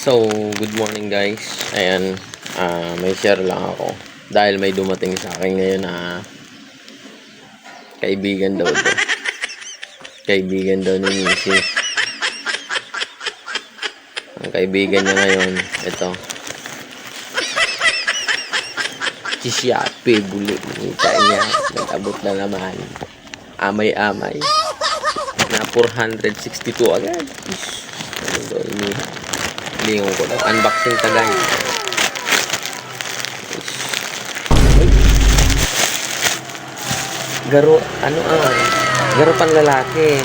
So, good morning guys. Ayan, may share lang ako. Dahil may dumating sa akin ngayon na kaibigan daw to. Kaibigan daw ni Mrs. Ang kaibigan niya ngayon, ito. Si Shopee, buli. Kita niya, nag-abot na naman. Amay-amay. Na 462 agad. Ano daw, lingon ko daw. Unboxing tagay. Garo, garo pang lalaki.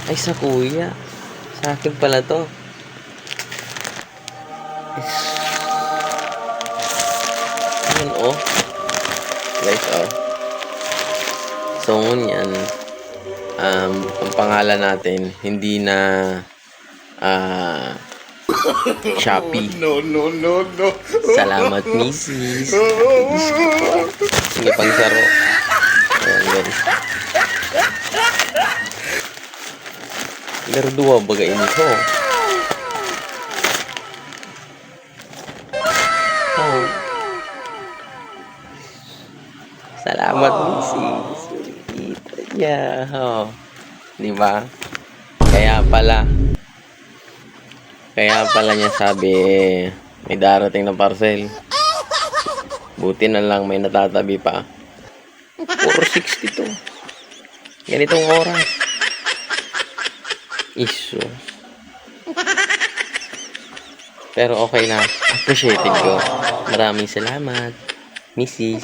Ay, sa kuya. Sa akin pala to. Ayan, oh. Guys, oh. So, yan. Ang pangalan natin, hindi na Shopee. No. Salamat, Mrs. Sige, pangsaro. Ayan, guys. Garduwa baga ito. Oh. Salamat, Mrs. Kita niya. Oh. Diba? Kaya pala niya sabi, may darating na parcel. Buti na lang may natatabi pa. 462. Ganitong oras. Iso. Pero okay na. Appreciated ko. Maraming salamat, Mrs.